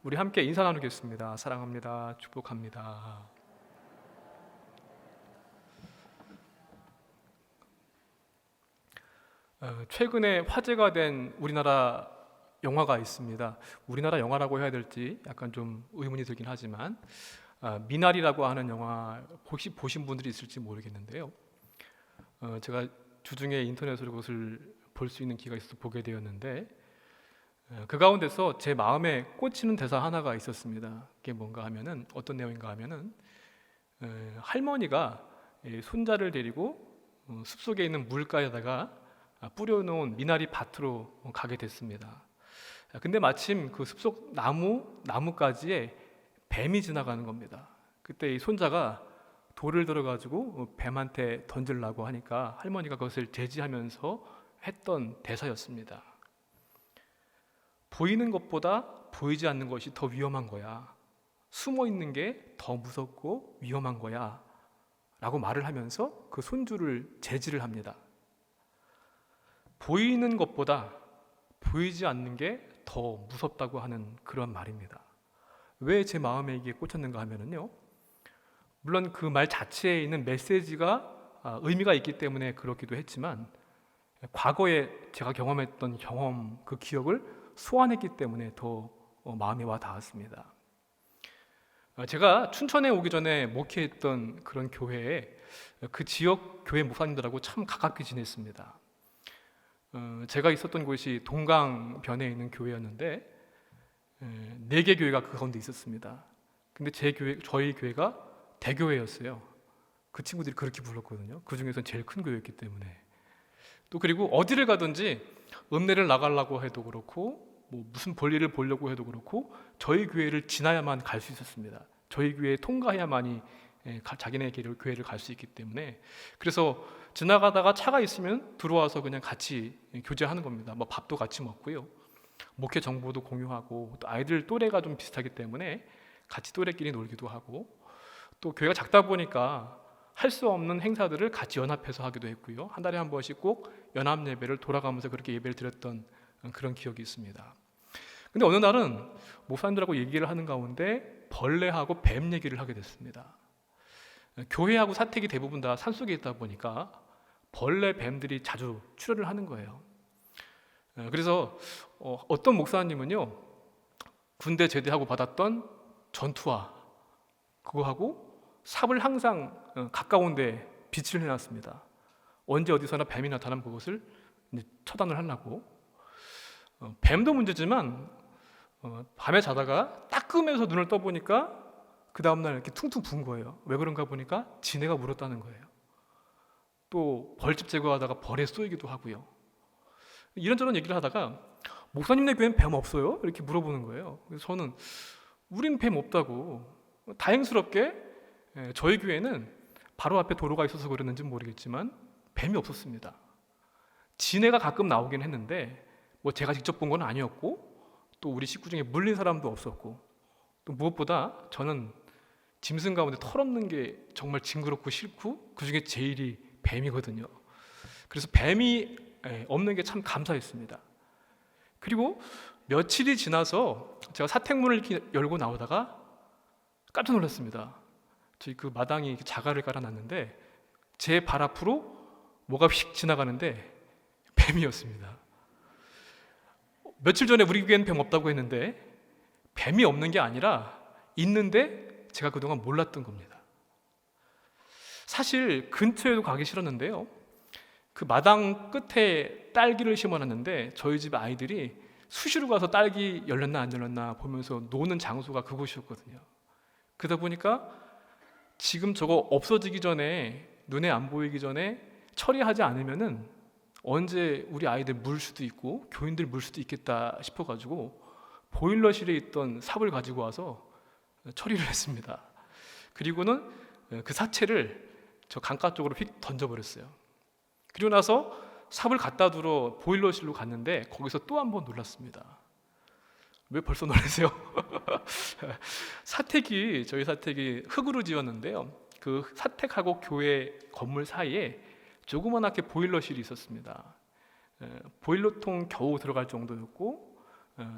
우리 함께 인사 나누겠습니다. 사랑합니다. 축복합니다. 최근에 화제가 된 우리나라 영화가 있습니다. 우리나라 영화라고 해야 될지 약간 좀 의문이 들긴 하지만 미나리라고 하는 영화 혹시 보신 분들이 있을지 모르겠는데요. 제가 주중에 인터넷으로 그것을 볼 수 있는 기회가 있어서 보게 되었는데 그 가운데서 제 마음에 꽂히는 대사 하나가 있었습니다. 그게 뭔가 하면은 어떤 내용인가 하면은 할머니가 손자를 데리고 숲속에 있는 물가에다가 뿌려놓은 미나리 밭으로 가게 됐습니다. 근데 마침 그 숲속 나무가지에 뱀이 지나가는 겁니다. 그때 이 손자가 돌을 들어가지고 뱀한테 던지려고 하니까 할머니가 그것을 제지하면서 했던 대사였습니다. 보이는 것보다 보이지 않는 것이 더 위험한 거야. 숨어 있는 게 더 무섭고 위험한 거야. 라고 말을 하면서 그 손주를 제지를 합니다. 보이는 것보다 보이지 않는 게 더 무섭다고 하는 그런 말입니다. 왜 제 마음에 이게 꽂혔는가 하면요. 물론 그 말 자체에 있는 메시지가 의미가 있기 때문에 그렇기도 했지만 과거에 제가 경험했던 경험, 그 기억을 소환했기 때문에 더 마음에 와 닿았습니다. 제가 춘천에 오기 전에 목회했던 그런 교회에 그 지역 교회 목사님들하고 참 가깝게 지냈습니다. 제가 있었던 곳이 동강변에 있는 교회였는데 4개 교회가 그 가운데 있었습니다. 근데 저희 교회가 대교회였어요. 그 친구들이 그렇게 불렀거든요. 그 중에서 제일 큰 교회였기 때문에. 또 그리고 어디를 가든지 읍내를 나가려고 해도 그렇고 뭐 무슨 볼일을 보려고 해도 그렇고 저희 교회를 지나야만 갈 수 있었습니다. 저희 교회에 통과해야만이 자기네 교회를 갈 수 있기 때문에 그래서 지나가다가 차가 있으면 들어와서 그냥 같이 교제하는 겁니다. 뭐 밥도 같이 먹고요. 목회 정보도 공유하고 또 아이들 또래가 좀 비슷하기 때문에 같이 또래끼리 놀기도 하고 또 교회가 작다 보니까 할 수 없는 행사들을 같이 연합해서 하기도 했고요. 한 달에 한 번씩 꼭 연합 예배를 돌아가면서 그렇게 예배를 드렸던 그런 기억이 있습니다. 근데 어느 날은 목사님들하고 얘기를 하는 가운데 벌레하고 뱀 얘기를 하게 됐습니다. 교회하고 사택이 대부분 다 산속에 있다 보니까 벌레, 뱀들이 자주 출현을 하는 거예요. 그래서 어떤 목사님은요 군대 제대하고 받았던 전투화 그거하고 삽을 항상 가까운 데 비치를 해놨습니다. 언제 어디서나 뱀이 나타나면 그것을 이제 처단을 하려고. 뱀도 문제지만 밤에 자다가 따끔해서 눈을 떠보니까 그 다음날 이렇게 퉁퉁 부은 거예요. 왜 그런가 보니까 지네가 물었다는 거예요. 또 벌집 제거하다가 벌에 쏘이기도 하고요. 이런저런 얘기를 하다가 목사님네 교회는 뱀 없어요? 이렇게 물어보는 거예요. 그래서 저는 우린 뱀 없다고. 다행스럽게 저희 교회는 바로 앞에 도로가 있어서 그랬는지 모르겠지만 뱀이 없었습니다. 지네가 가끔 나오긴 했는데 뭐 제가 직접 본 건 아니었고 또 우리 식구 중에 물린 사람도 없었고 또 무엇보다 저는 짐승 가운데 털없는 게 정말 징그럽고 싫고 그 중에 제일이 뱀이거든요. 그래서 뱀이 없는 게 참 감사했습니다. 그리고 며칠이 지나서 제가 사택문을 이렇게 열고 나오다가 깜짝 놀랐습니다. 저희 그 마당에 자갈을 깔아놨는데 제 발 앞으로 뭐가 휙 지나가는데 뱀이었습니다. 며칠 전에 우리 교회는 뱀 없다고 했는데 뱀이 없는 게 아니라 있는데 제가 그동안 몰랐던 겁니다. 사실 근처에도 가기 싫었는데요. 그 마당 끝에 딸기를 심어놨는데 저희 집 아이들이 수시로 가서 딸기 열렸나 안 열렸나 보면서 노는 장소가 그곳이었거든요. 그러다 보니까 지금 저거 없어지기 전에 눈에 안 보이기 전에 처리하지 않으면은 언제 우리 아이들 물 수도 있고 교인들 물 수도 있겠다 싶어가지고 보일러실에 있던 삽을 가지고 와서 처리를 했습니다. 그리고는 그 사체를 저 강가 쪽으로 휙 던져버렸어요. 그리고 나서 삽을 갖다 두러 보일러실로 갔는데 거기서 또 한 번 놀랐습니다. 왜 벌써 놀라세요? 저희 사택이 흙으로 지었는데요. 그 사택하고 교회 건물 사이에 조그만하게 보일러실이 있었습니다. 보일러통 겨우 들어갈 정도였고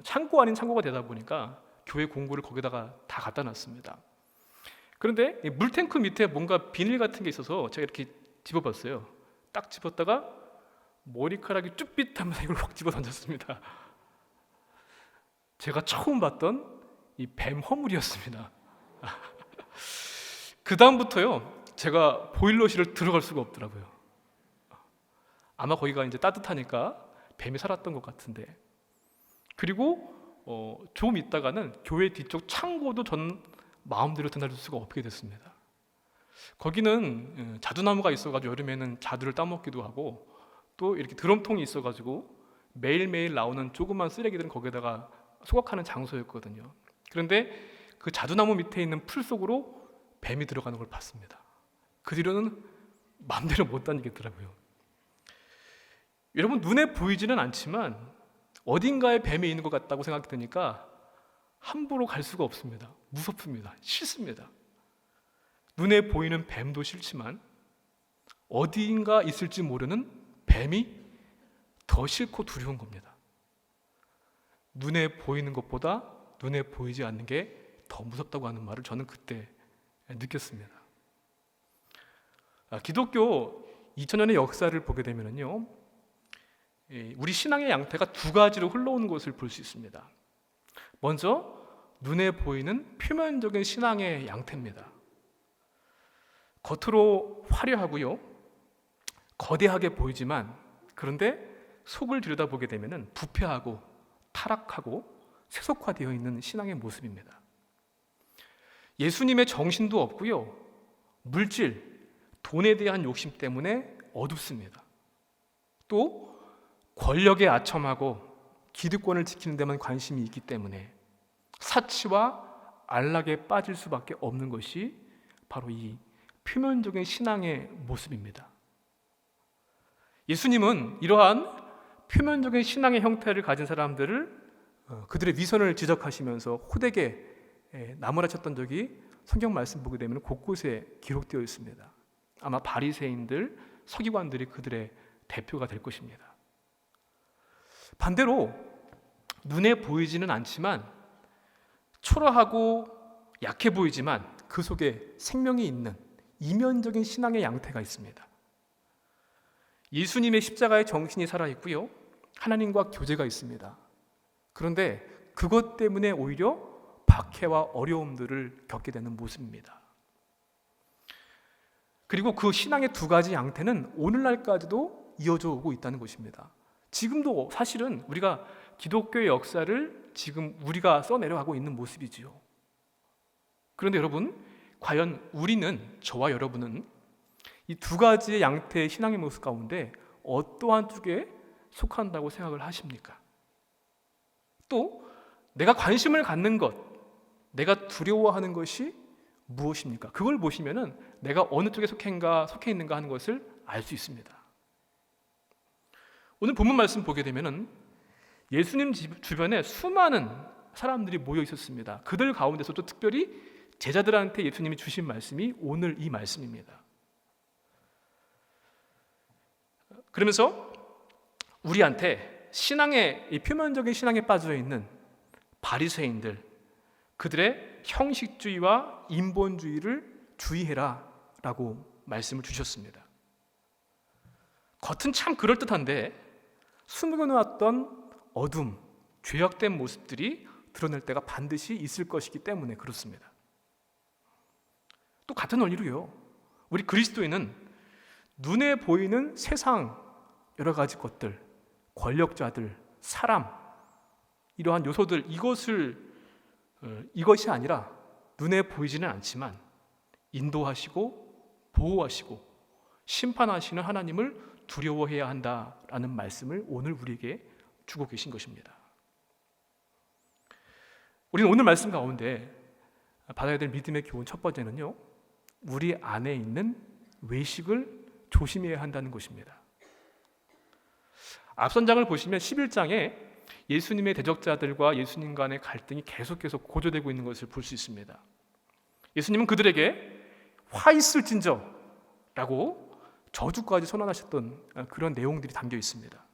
창고 아닌 창고가 되다 보니까 교회 공구를 거기다가 다 갖다 놨습니다. 그런데 이 물탱크 밑에 뭔가 비닐 같은 게 있어서 제가 이렇게 집어봤어요. 딱 집었다가 머리카락이 쭈삣하면서 이걸 확 집어 던졌습니다. 제가 처음 봤던 이 뱀 허물이었습니다. 그 다음부터요, 제가 보일러실을 들어갈 수가 없더라고요. 아마 거기가 이제 따뜻하니까 뱀이 살았던 것 같은데. 그리고 좀 있다가는 교회 뒤쪽 창고도 전 마음대로 드나들 수가 없게 됐습니다. 거기는 자두나무가 있어가지고 여름에는 자두를 따먹기도 하고, 또 이렇게 드럼통이 있어가지고 매일매일 나오는 조그만 쓰레기들은 거기다가 소각하는 장소였거든요. 그런데 그 자두나무 밑에 있는 풀 속으로 뱀이 들어가는 걸 봤습니다. 그 뒤로는 마음대로 못 다니겠더라고요. 여러분, 눈에 보이지는 않지만 어딘가에 뱀이 있는 것 같다고 생각이 드니까 함부로 갈 수가 없습니다. 무섭습니다. 싫습니다. 눈에 보이는 뱀도 싫지만 어디인가 있을지 모르는 뱀이 더 싫고 두려운 겁니다. 눈에 보이는 것보다 눈에 보이지 않는 게 더 무섭다고 하는 말을 저는 그때 느꼈습니다. 기독교 2000년의 역사를 보게 되면요, 우리 신앙의 양태가 두 가지로 흘러오는 것을 볼 수 있습니다. 먼저 눈에 보이는 표면적인 신앙의 양태입니다. 겉으로 화려하고요, 거대하게 보이지만, 그런데 속을 들여다보게 되면 부패하고 타락하고 세속화되어 있는 신앙의 모습입니다. 예수님의 정신도 없고요, 물질, 돈에 대한 욕심 때문에 어둡습니다. 또 권력에 아첨하고 기득권을 지키는 데만 관심이 있기 때문에 사치와 안락에 빠질 수밖에 없는 것이 바로 이 표면적인 신앙의 모습입니다. 예수님은 이러한 표면적인 신앙의 형태를 가진 사람들을 그들의 위선을 지적하시면서 호되게 나무라쳤던 적이 성경 말씀 보게 되면 곳곳에 기록되어 있습니다. 아마 바리새인들, 서기관들이 그들의 대표가 될 것입니다. 반대로 눈에 보이지는 않지만 초라하고 약해 보이지만 그 속에 생명이 있는 이면적인 신앙의 양태가 있습니다. 예수님의 십자가의 정신이 살아있고요, 하나님과 교제가 있습니다. 그런데 그것 때문에 오히려 박해와 어려움들을 겪게 되는 모습입니다. 그리고 그 신앙의 두 가지 양태는 오늘날까지도 이어져 오고 있다는 것입니다. 지금도 사실은 우리가 기독교의 역사를 지금 우리가 써내려가고 있는 모습이지요. 그런데 여러분, 과연 우리는, 저와 여러분은 이 두 가지의 양태의 신앙의 모습 가운데 어떠한 쪽에 속한다고 생각을 하십니까? 또 내가 관심을 갖는 것, 내가 두려워하는 것이 무엇입니까? 그걸 보시면은 내가 어느 쪽에 속해 있는가 하는 것을 알 수 있습니다. 오늘 본문 말씀 보게 되면은 예수님 주변에 수많은 사람들이 모여 있었습니다. 그들 가운데서도 특별히 제자들한테 예수님이 주신 말씀이 오늘 이 말씀입니다. 그러면서 우리한테 신앙의, 이 표면적인 신앙에 빠져 있는 바리새인들, 그들의 형식주의와 인본주의를 주의해라 라고 말씀을 주셨습니다. 겉은 참 그럴듯한데 숨겨놓았던 어둠, 죄악된 모습들이 드러날 때가 반드시 있을 것이기 때문에 그렇습니다. 또 같은 원리로요, 우리 그리스도인은 눈에 보이는 세상 여러 가지 것들, 권력자들, 사람, 이러한 요소들, 이것이 아니라 눈에 보이지는 않지만 인도하시고 보호하시고 심판하시는 하나님을 두려워해야 한다라는 말씀을 오늘 우리에게 주고 계신 것입니다. 우리는 오늘 말씀 가운데 받아야 될 믿음의 교훈 첫 번째는요, 우리 안에 있는 외식을 조심해야 한다는 것입니다. 앞선 장을 보시면 11장에 예수님의 대적자들과 예수님 간의 갈등이 계속해서 고조되고 있는 것을 볼 수 있습니다. 예수님은 그들에게 화 있을진저 라고 저주까지 선언하셨던 그런 내용들이 담겨 있습니다.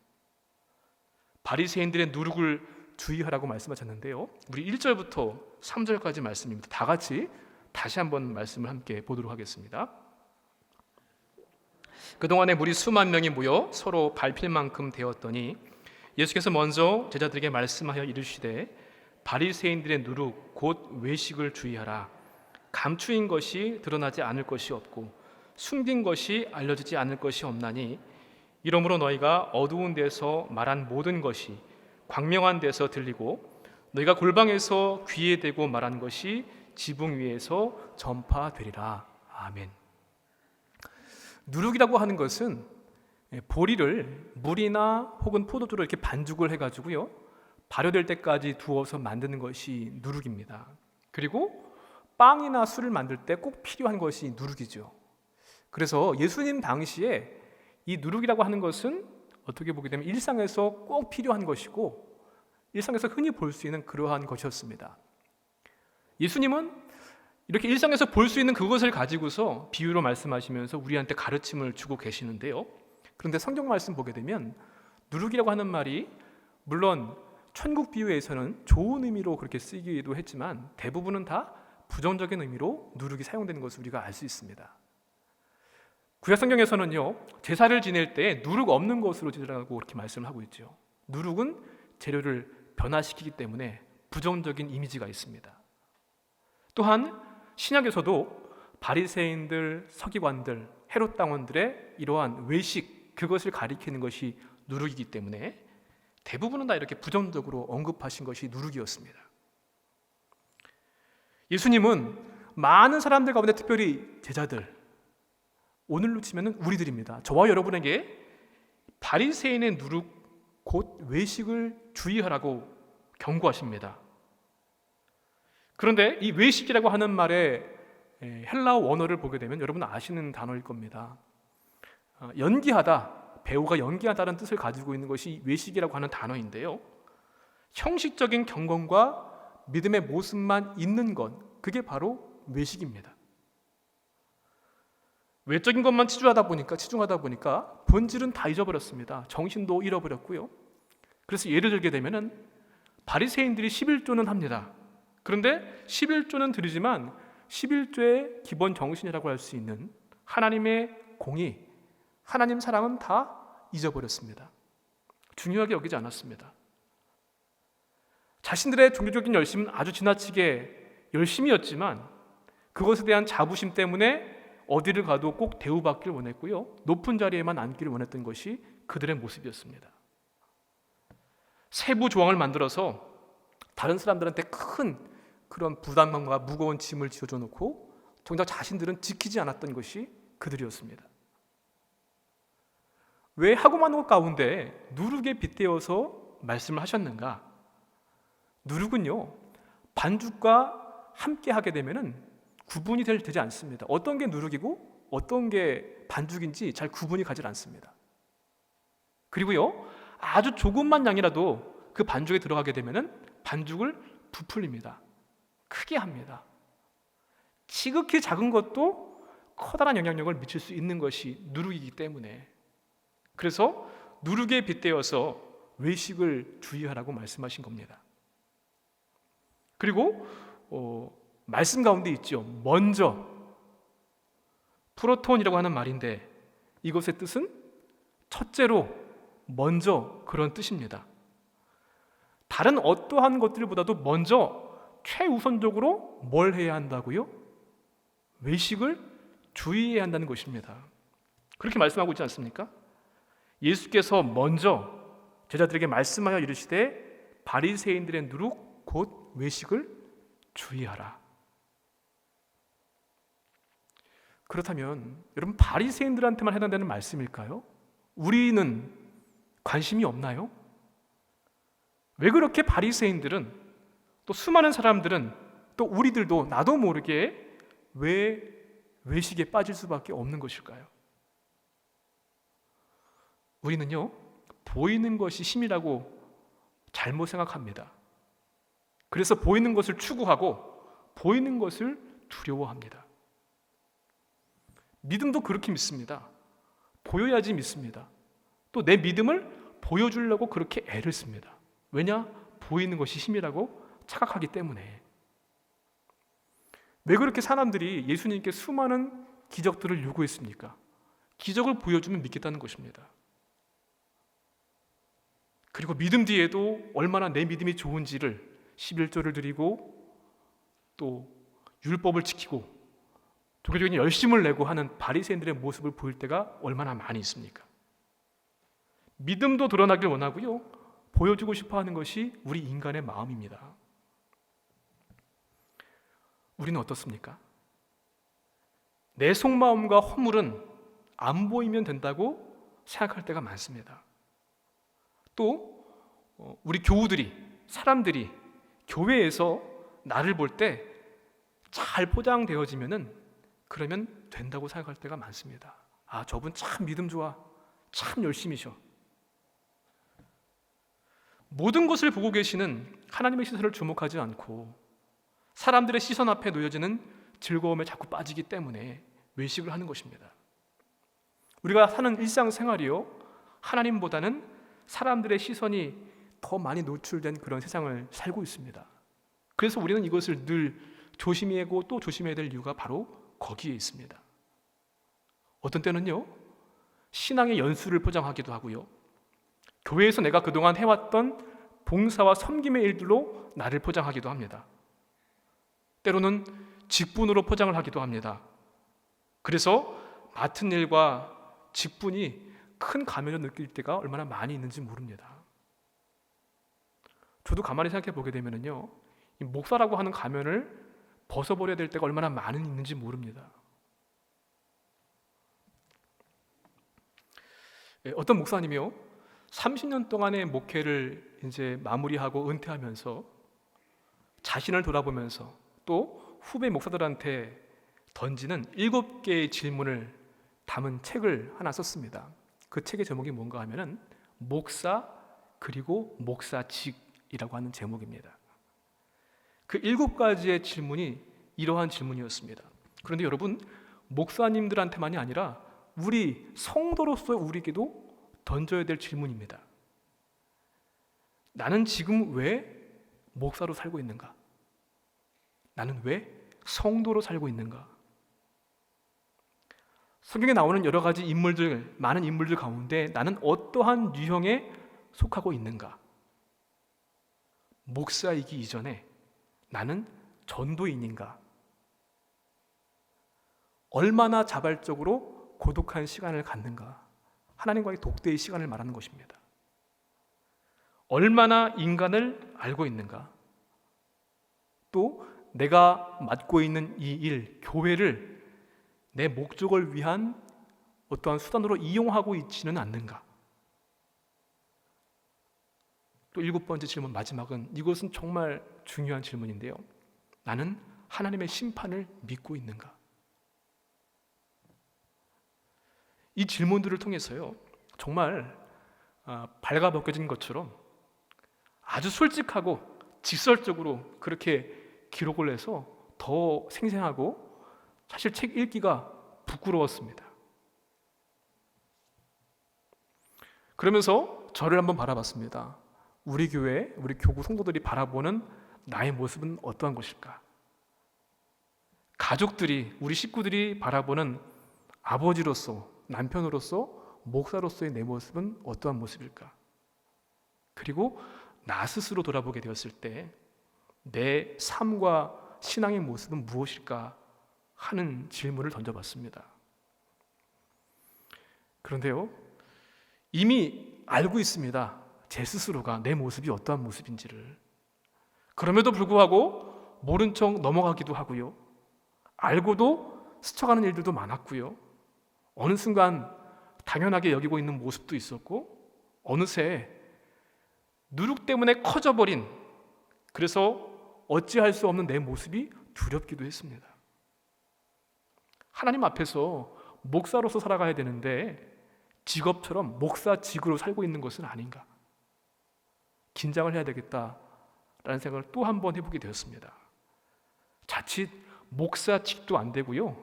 바리새인들의 누룩을 주의하라고 말씀하셨는데요. 우리 1절부터 3절까지 말씀입니다. 다 같이 다시 한번 말씀을 함께 보도록 하겠습니다. 그동안에 무리 수만 명이 모여 서로 밟힐 만큼 되었더니 예수께서 먼저 제자들에게 말씀하여 이르시되 바리새인들의 누룩 곧 외식을 주의하라. 감추인 것이 드러나지 않을 것이 없고 숨긴 것이 알려지지 않을 것이 없나니 이러므로 너희가 어두운 데서 말한 모든 것이 광명한 데서 들리고 너희가 골방에서 귀에 대고 말한 것이 지붕 위에서 전파되리라. 아멘. 누룩이라고 하는 것은 보리를 물이나 혹은 포도주로 이렇게 반죽을 해가지고요 발효될 때까지 두어서 만드는 것이 누룩입니다. 그리고 빵이나 술을 만들 때 꼭 필요한 것이 누룩이죠. 그래서 예수님 당시에 이 누룩이라고 하는 것은 어떻게 보게 되면 일상에서 꼭 필요한 것이고 일상에서 흔히 볼 수 있는 그러한 것이었습니다. 예수님은 이렇게 일상에서 볼 수 있는 그것을 가지고서 비유로 말씀하시면서 우리한테 가르침을 주고 계시는데요. 그런데 성경 말씀 보게 되면 누룩이라고 하는 말이 물론 천국 비유에서는 좋은 의미로 그렇게 쓰이기도 했지만 대부분은 다 부정적인 의미로 누룩이 사용되는 것을 우리가 알 수 있습니다. 구약 성경에서는요 제사를 지낼 때 누룩 없는 것으로 지내라고 그렇게 말씀을 하고 있죠. 누룩은 재료를 변화시키기 때문에 부정적인 이미지가 있습니다. 또한 신약에서도 바리새인들, 서기관들, 헤롯 당원들의 이러한 외식 그것을 가리키는 것이 누룩이기 때문에 대부분은 다 이렇게 부정적으로 언급하신 것이 누룩이었습니다. 예수님은 많은 사람들 가운데 특별히 제자들 오늘로 치면 우리들입니다. 저와 여러분에게 바리새인의 누룩 곧 외식을 주의하라고 경고하십니다. 그런데 이 외식이라고 하는 말의 헬라어 원어를 보게 되면 여러분 아시는 단어일 겁니다. 연기하다, 배우가 연기하다는 뜻을 가지고 있는 것이 외식이라고 하는 단어인데요. 형식적인 경건과 믿음의 모습만 있는 것, 그게 바로 외식입니다. 외적인 것만 치중하다 보니까 본질은 다 잊어버렸습니다. 정신도 잃어버렸고요. 그래서 예를 들게 되면은 바리새인들이 11조는 합니다. 그런데 11조는 드리지만 11조의 기본 정신이라고 할 수 있는 하나님의 공의, 하나님 사랑은 다 잊어버렸습니다. 중요하게 여기지 않았습니다. 자신들의 종교적인 열심은 아주 지나치게 열심이었지만 그것에 대한 자부심 때문에 어디를 가도 꼭 대우받기를 원했고요. 높은 자리에만 앉기를 원했던 것이 그들의 모습이었습니다. 세부 조항을 만들어서 다른 사람들한테 큰 그런 부담감과 무거운 짐을 지어줘 놓고 정작 자신들은 지키지 않았던 것이 그들이었습니다. 왜 하고만 것 가운데 누룩에 빗대어서 말씀을 하셨는가? 누룩은요 반죽과 함께 하게 되면은 구분이 되지 않습니다. 어떤 게 누룩이고 어떤 게 반죽인지 잘 구분이 가지 않습니다. 그리고요 아주 조금만 양이라도 그 반죽에 들어가게 되면은 반죽을 부풀립니다. 크게 합니다. 지극히 작은 것도 커다란 영향력을 미칠 수 있는 것이 누룩이기 때문에 그래서 누룩에 빗대어서 외식을 주의하라고 말씀하신 겁니다. 그리고 말씀 가운데 있죠. 먼저 프로톤이라고 하는 말인데 이것의 뜻은 첫째로 먼저 그런 뜻입니다. 다른 어떠한 것들보다도 먼저 최우선적으로 뭘 해야 한다고요? 외식을 주의해야 한다는 것입니다. 그렇게 말씀하고 있지 않습니까? 예수께서 먼저 제자들에게 말씀하여 이르시되 바리새인들의 누룩 곧 외식을 주의하라. 그렇다면 여러분 바리새인들한테만 해당되는 말씀일까요? 우리는 관심이 없나요? 왜 그렇게 바리새인들은 또 수많은 사람들은 또 우리들도 나도 모르게 왜 외식에 빠질 수밖에 없는 것일까요? 우리는요 보이는 것이 힘이라고 잘못 생각합니다. 그래서 보이는 것을 추구하고 보이는 것을 두려워합니다. 믿음도 그렇게 믿습니다. 보여야지 믿습니다. 또 내 믿음을 보여주려고 그렇게 애를 씁니다. 왜냐? 보이는 것이 힘이라고 착각하기 때문에. 왜 그렇게 사람들이 예수님께 수많은 기적들을 요구했습니까? 기적을 보여주면 믿겠다는 것입니다. 그리고 믿음 뒤에도 얼마나 내 믿음이 좋은지를 11조를 드리고 또 율법을 지키고 종교적인 열심을 내고 하는 바리새인들의 모습을 보일 때가 얼마나 많이 있습니까? 믿음도 드러나길 원하고요, 보여주고 싶어하는 것이 우리 인간의 마음입니다. 우리는 어떻습니까? 내 속마음과 허물은 안 보이면 된다고 생각할 때가 많습니다. 또 우리 교우들이, 사람들이 교회에서 나를 볼 때 잘 포장되어지면은 그러면 된다고 생각할 때가 많습니다. 아, 저분 참 믿음 좋아, 참 열심히셔. 모든 것을 보고 계시는 하나님의 시선을 주목하지 않고 사람들의 시선 앞에 놓여지는 즐거움에 자꾸 빠지기 때문에 외식을 하는 것입니다. 우리가 사는 일상생활이요, 하나님보다는 사람들의 시선이 더 많이 노출된 그런 세상을 살고 있습니다. 그래서 우리는 이것을 늘 조심해야 하고 또 조심해야 될 이유가 바로 거기에 있습니다. 어떤 때는요, 신앙의 연수를 포장하기도 하고요, 교회에서 내가 그동안 해왔던 봉사와 섬김의 일들로 나를 포장하기도 합니다. 때로는 직분으로 포장을 하기도 합니다. 그래서 맡은 일과 직분이 큰 가면을 느낄 때가 얼마나 많이 있는지 모릅니다. 저도 가만히 생각해 보게 되면요, 이 목사라고 하는 가면을 벗어버려야 될 때가 얼마나 많이 있는지 모릅니다. 어떤 목사님이요, 30년 동안의 목회를 이제 마무리하고 은퇴하면서 자신을 돌아보면서 또 후배 목사들한테 던지는 7개의 질문을 담은 책을 하나 썼습니다. 그 책의 제목이 뭔가 하면은 목사 그리고 목사직이라고 하는 제목입니다. 그 7가지의 질문이 이러한 질문이었습니다. 그런데 여러분, 목사님들한테만이 아니라 우리 성도로서 우리에게도 던져야 될 질문입니다. 나는 지금 왜 목사로 살고 있는가? 나는 왜 성도로 살고 있는가? 성경에 나오는 여러 가지 인물들, 많은 인물들 가운데 나는 어떠한 유형에 속하고 있는가? 목사이기 이전에 나는 전도인인가? 얼마나 자발적으로 고독한 시간을 갖는가? 하나님과의 독대의 시간을 말하는 것입니다. 얼마나 인간을 알고 있는가? 또 내가 맡고 있는 이 일, 교회를 내 목적을 위한 어떠한 수단으로 이용하고 있지는 않는가? 또 7번째 질문, 마지막은 이것은 정말 중요한 질문인데요. 나는 하나님의 심판을 믿고 있는가? 이 질문들을 통해서요, 정말 발가벗겨진 것처럼 아주 솔직하고 직설적으로 그렇게 기록을 해서 더 생생하고 사실 책 읽기가 부끄러웠습니다. 그러면서 저를 한번 바라봤습니다. 우리 교회, 우리 교구 성도들이 바라보는 나의 모습은 어떠한 것일까? 가족들이, 우리 식구들이 바라보는 아버지로서, 남편으로서, 목사로서의 내 모습은 어떠한 모습일까? 그리고 나 스스로 돌아보게 되었을 때 내 삶과 신앙의 모습은 무엇일까 하는 질문을 던져봤습니다. 그런데요, 이미 알고 있습니다. 제 스스로가 내 모습이 어떠한 모습인지를. 그럼에도 불구하고 모른 척 넘어가기도 하고요, 알고도 스쳐가는 일들도 많았고요, 어느 순간 당연하게 여기고 있는 모습도 있었고, 어느새 누룩 때문에 커져버린, 그래서 어찌할 수 없는 내 모습이 두렵기도 했습니다. 하나님 앞에서 목사로서 살아가야 되는데 직업처럼 목사직으로 살고 있는 것은 아닌가? 긴장을 해야 되겠다라는 생각을 또 한 번 해보게 되었습니다. 자칫 목사직도 안 되고요,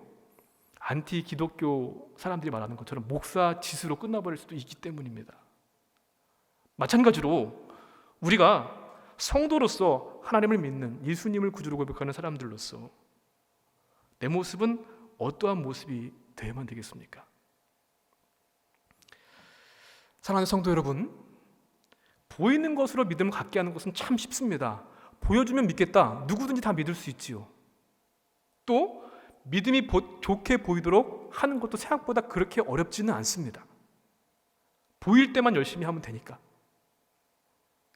안티 기독교 사람들이 말하는 것처럼 목사짓으로 끝나버릴 수도 있기 때문입니다. 마찬가지로 우리가 성도로서 하나님을 믿는 예수님을 구주로 고백하는 사람들로서 내 모습은 어떠한 모습이 되어야만 되겠습니까? 사랑하는 성도 여러분, 보이는 것으로 믿음을 갖게 하는 것은 참 쉽습니다. 보여주면 믿겠다. 누구든지 다 믿을 수 있지요. 또 믿음이 좋게 보이도록 하는 것도 생각보다 그렇게 어렵지는 않습니다. 보일 때만 열심히 하면 되니까.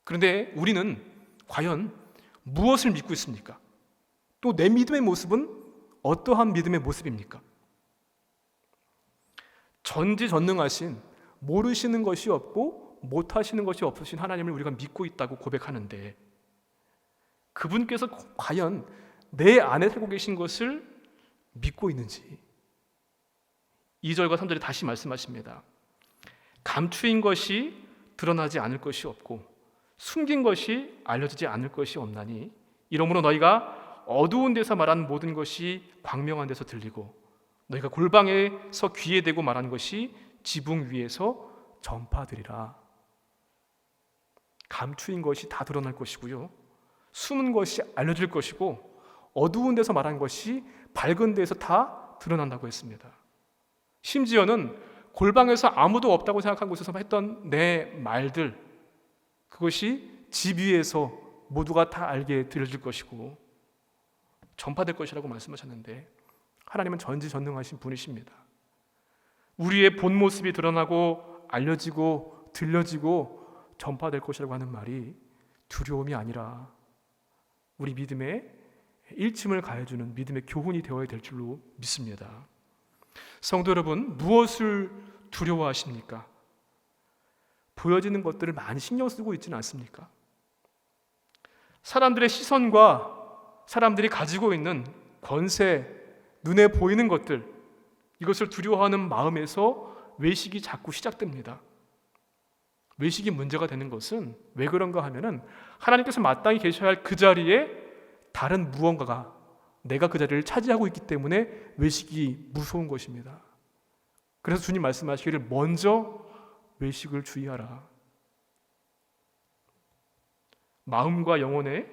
그런데 우리는 과연 무엇을 믿고 있습니까? 또 내 믿음의 모습은 어떠한 믿음의 모습입니까? 전지전능하신, 모르시는 것이 없고 못하시는 것이 없으신 하나님을 우리가 믿고 있다고 고백하는데, 그분께서 과연 내 안에 살고 계신 것을 믿고 있는지 2절과 3절에 다시 말씀하십니다. 감추인 것이 드러나지 않을 것이 없고 숨긴 것이 알려지지 않을 것이 없나니 이러므로 너희가 어두운 데서 말하는 모든 것이 광명한 데서 들리고 너희가 골방에서 귀에 대고 말하는 것이 지붕 위에서 전파되리라. 감추인 것이 다 드러날 것이고요, 숨은 것이 알려질 것이고 어두운 데서 말한 것이 밝은 데서 다 드러난다고 했습니다. 심지어는 골방에서 아무도 없다고 생각한 곳에서 했던 내 말들, 그것이 집 위에서 모두가 다 알게 들려질 것이고 전파될 것이라고 말씀하셨는데, 하나님은 전지전능하신 분이십니다. 우리의 본 모습이 드러나고 알려지고 들려지고 전파될 것이라고 하는 말이 두려움이 아니라 우리 믿음의 일침을 가해주는 믿음의 교훈이 되어야 될 줄로 믿습니다. 성도 여러분, 무엇을 두려워하십니까? 보여지는 것들을 많이 신경 쓰고 있지는 않습니까? 사람들의 시선과 사람들이 가지고 있는 권세, 눈에 보이는 것들, 이것을 두려워하는 마음에서 외식이 자꾸 시작됩니다. 외식이 문제가 되는 것은 왜 그런가 하면은 하나님께서 마땅히 계셔야 할 그 자리에 다른 무언가가 내가 그 자리를 차지하고 있기 때문에 외식이 무서운 것입니다. 그래서 주님 말씀하시기를 먼저 외식을 주의하라. 마음과 영혼에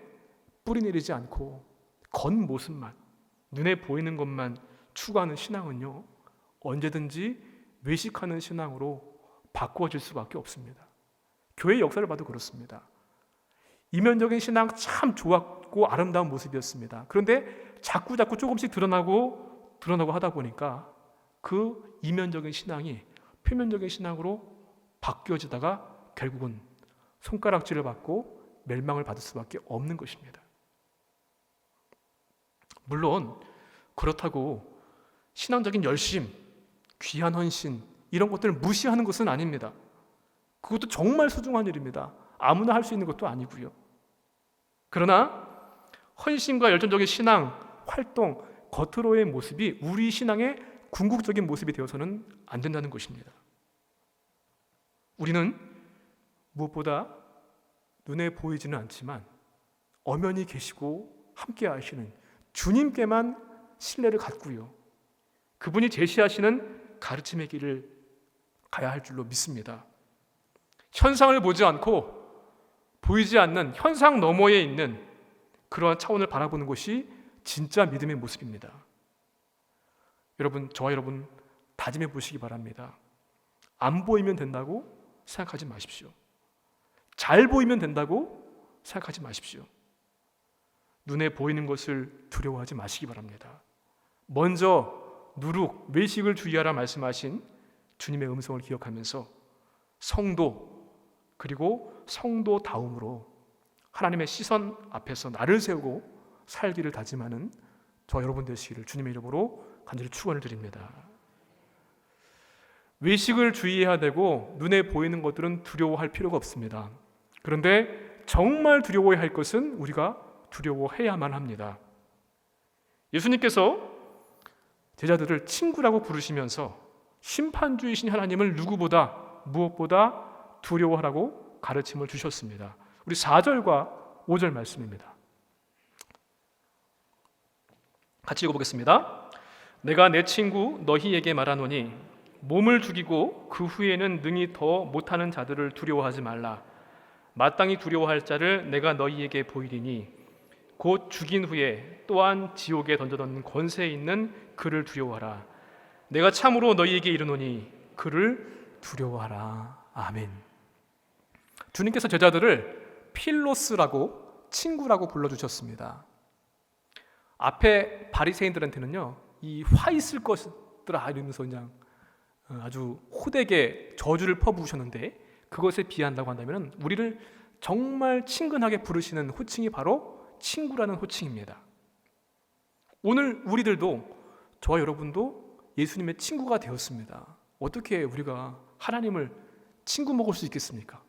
뿌리 내리지 않고 겉모습만, 눈에 보이는 것만 추구하는 신앙은요, 언제든지 외식하는 신앙으로 바꾸어질 수밖에 없습니다. 교회 역사를 봐도 그렇습니다. 이면적인 신앙 참 좋았고 아름다운 모습이었습니다. 그런데 자꾸 조금씩 드러나고 하다 보니까 그 이면적인 신앙이 표면적인 신앙으로 바뀌어지다가 결국은 손가락질을 받고 멸망을 받을 수밖에 없는 것입니다. 물론 그렇다고 신앙적인 열심, 귀한 헌신, 이런 것들을 무시하는 것은 아닙니다. 그것도 정말 소중한 일입니다. 아무나 할 수 있는 것도 아니고요. 그러나 헌신과 열정적인 신앙, 활동, 겉으로의 모습이 우리 신앙의 궁극적인 모습이 되어서는 안 된다는 것입니다. 우리는 무엇보다 눈에 보이지는 않지만 엄연히 계시고 함께 하시는 주님께만 신뢰를 갖고요, 그분이 제시하시는 가르침의 길을 가야 할 줄로 믿습니다. 현상을 보지 않고 보이지 않는 현상 너머에 있는 그러한 차원을 바라보는 것이 진짜 믿음의 모습입니다. 여러분, 저와 여러분 다짐해 보시기 바랍니다. 안 보이면 된다고 생각하지 마십시오. 잘 보이면 된다고 생각하지 마십시오. 눈에 보이는 것을 두려워하지 마시기 바랍니다. 먼저 누룩, 외식을 주의하라 말씀하신 주님의 음성을 기억하면서 성도, 그리고 성도다움으로 하나님의 시선 앞에서 나를 세우고 살기를 다짐하는 저와 여러분 되시기를 주님의 이름으로 간절히 축원을 드립니다. 외식을 주의해야 되고 눈에 보이는 것들은 두려워할 필요가 없습니다. 그런데 정말 두려워해야 할 것은 우리가 두려워해야만 합니다. 예수님께서 제자들을 친구라고 부르시면서 심판주이신 하나님을 누구보다 무엇보다 두려워하라고 가르침을 주셨습니다. 우리 4절과 5절 말씀입니다. 같이 읽어보겠습니다. 내가 내 친구 너희에게 말하노니 몸을 죽이고 그 후에는 능히 더 못하는 자들을 두려워하지 말라. 마땅히 두려워할 자를 내가 너희에게 보이리니 곧 죽인 후에 또한 지옥에 던져놓는 권세 있는 그를 두려워하라. 내가 참으로 너희에게 이르노니 그를 두려워하라. 아멘. 주님께서 제자들을 필로스라고, 친구라고 불러주셨습니다. 앞에 바리새인들한테는요, 이 화 있을 것들아 이러면서 그냥 아주 호되게 저주를 퍼부으셨는데, 그것에 비한다고 한다면 우리를 정말 친근하게 부르시는 호칭이 바로 친구라는 호칭입니다. 오늘 우리들도, 저와 여러분도 예수님의 친구가 되었습니다. 어떻게 우리가 하나님을 친구 먹을 수 있겠습니까?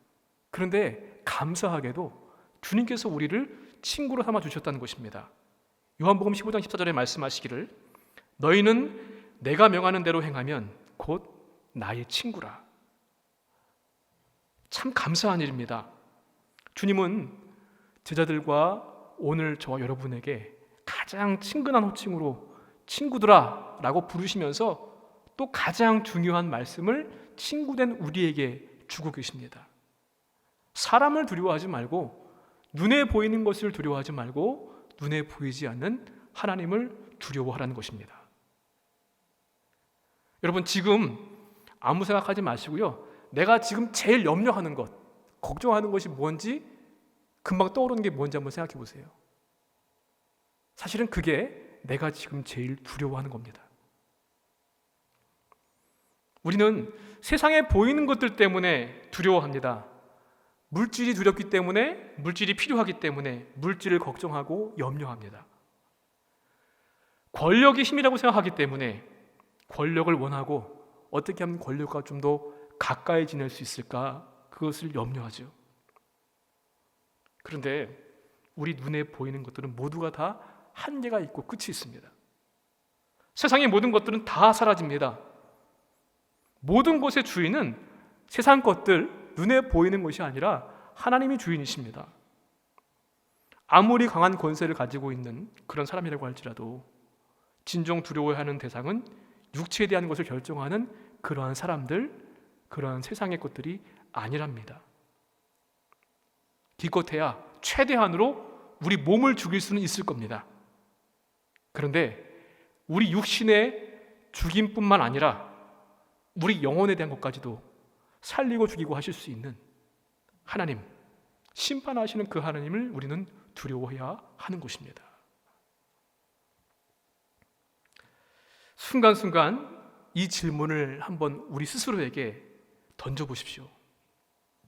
그런데 감사하게도 주님께서 우리를 친구로 삼아 주셨다는 것입니다. 요한복음 15장 14절에 말씀하시기를 너희는 내가 명하는 대로 행하면 곧 나의 친구라. 참 감사한 일입니다. 주님은 제자들과 오늘 저와 여러분에게 가장 친근한 호칭으로 친구들아 라고 부르시면서 또 가장 중요한 말씀을 친구된 우리에게 주고 계십니다. 사람을 두려워하지 말고, 눈에 보이는 것을 두려워하지 말고 눈에 보이지 않는 하나님을 두려워하라는 것입니다. 여러분, 지금 아무 생각하지 마시고요, 내가 지금 제일 염려하는 것, 걱정하는 것이 뭔지 금방 떠오르는 게 뭔지 한번 생각해 보세요. 사실은 그게 내가 지금 제일 두려워하는 겁니다. 우리는 세상에 보이는 것들 때문에 두려워합니다. 물질이 두렵기 때문에, 물질이 필요하기 때문에 물질을 걱정하고 염려합니다. 권력이 힘이라고 생각하기 때문에 권력을 원하고 어떻게 하면 권력과 좀 더 가까이 지낼 수 있을까, 그것을 염려하죠. 그런데 우리 눈에 보이는 것들은 모두가 다 한계가 있고 끝이 있습니다. 세상의 모든 것들은 다 사라집니다. 모든 것의 주인은 세상 것들, 눈에 보이는 것이 아니라 하나님이 주인이십니다. 아무리 강한 권세를 가지고 있는 그런 사람이라고 할지라도 진정 두려워하는 대상은 육체에 대한 것을 결정하는 그러한 사람들, 그러한 세상의 것들이 아니랍니다. 기껏해야 최대한으로 우리 몸을 죽일 수는 있을 겁니다. 그런데 우리 육신의 죽임뿐만 아니라 우리 영혼에 대한 것까지도 살리고 죽이고 하실 수 있는 하나님, 심판하시는 그 하나님을 우리는 두려워해야 하는 것입니다. 순간순간 이 질문을 한번 우리 스스로에게 던져보십시오.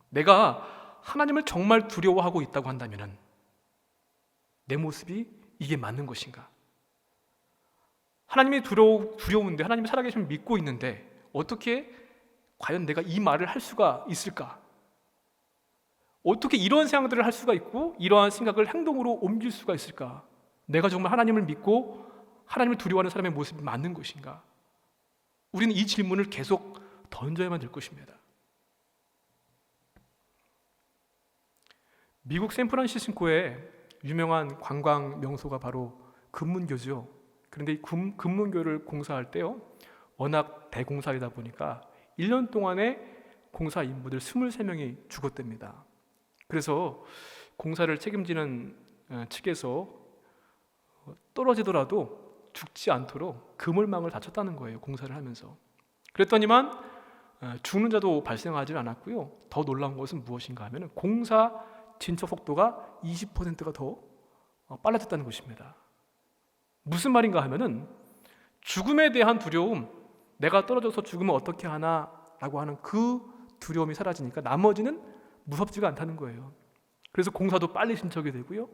내가 하나님을 정말 두려워하고 있다고 한다면 내 모습이 이게 맞는 것인가? 하나님이 두려운데, 하나님이 살아계심을 믿고 있는데 어떻게 과연 내가 이 말을 할 수가 있을까? 어떻게 이런 생각들을 할 수가 있고 이러한 생각을 행동으로 옮길 수가 있을까? 내가 정말 하나님을 믿고 하나님을 두려워하는 사람의 모습이 맞는 것인가? 우리는 이 질문을 계속 던져야만 될 것입니다. 미국 샌프란시스코의 유명한 관광 명소가 바로 금문교죠. 그런데 이 금문교를 공사할 때요, 워낙 대공사이다 보니까 1년 동안에 공사 인부들 23명이 죽었답니다. 그래서 공사를 책임지는 측에서 떨어지더라도 죽지 않도록 그물망을 닫혔다는 거예요, 공사를 하면서. 그랬더니만 죽는 자도 발생하지 않았고요. 더 놀라운 것은 무엇인가 하면 공사 진척 속도가 20%가 더 빨라졌다는 것입니다. 무슨 말인가 하면은 죽음에 대한 두려움, 내가 떨어져서 죽으면 어떻게 하나 라고 하는 그 두려움이 사라지니까 나머지는 무섭지가 않다는 거예요. 그래서 공사도 빨리 진척이 되고요,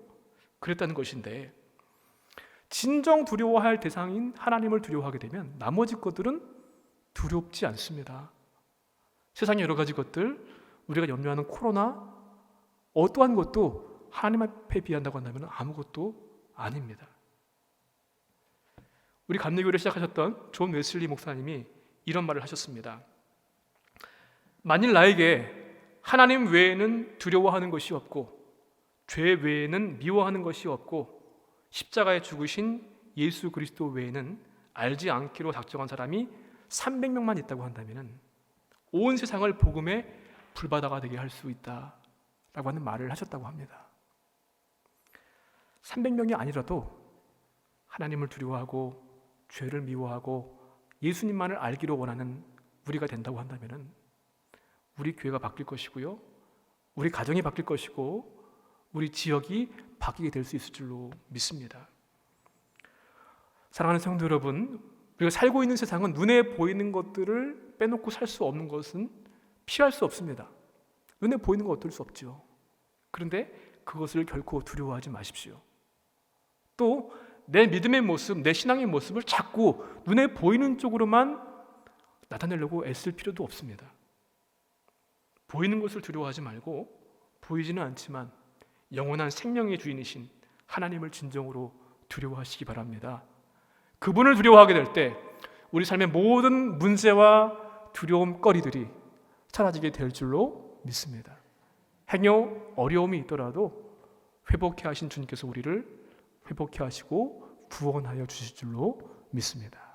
그랬다는 것인데, 진정 두려워할 대상인 하나님을 두려워하게 되면 나머지 것들은 두렵지 않습니다. 세상의 여러 가지 것들, 우리가 염려하는 코로나, 어떠한 것도 하나님 앞에 비한다고 한다면 아무것도 아닙니다. 우리 감리교회를 시작하셨던 존 웨슬리 목사님이 이런 말을 하셨습니다. 만일 나에게 하나님 외에는 두려워하는 것이 없고 죄 외에는 미워하는 것이 없고 십자가에 죽으신 예수 그리스도 외에는 알지 않기로 작정한 사람이 300명만 있다고 한다면 온 세상을 복음의 불바다가 되게 할 수 있다라고 하는 말을 하셨다고 합니다. 300명이 아니라도 하나님을 두려워하고 죄를 미워하고 예수님만을 알기로 원하는 우리가 된다고 한다면 우리 교회가 바뀔 것이고요, 우리 가정이 바뀔 것이고 우리 지역이 바뀌게 될 수 있을 줄로 믿습니다. 사랑하는 성도 여러분, 우리가 살고 있는 세상은 눈에 보이는 것들을 빼놓고 살 수 없는 것은 피할 수 없습니다. 눈에 보이는 거 어쩔 수 없죠. 그런데 그것을 결코 두려워하지 마십시오. 또 내 믿음의 모습, 내 신앙의 모습을 자꾸 눈에 보이는 쪽으로만 나타내려고 애쓸 필요도 없습니다. 보이는 것을 두려워하지 말고 보이지는 않지만 영원한 생명의 주인이신 하나님을 진정으로 두려워하시기 바랍니다. 그분을 두려워하게 될 때 우리 삶의 모든 문제와 두려움거리들이 사라지게 될 줄로 믿습니다. 행여 어려움이 있더라도 회복해 하신 주님께서 우리를 회복해 하시고 구원하여 주실 줄로 믿습니다.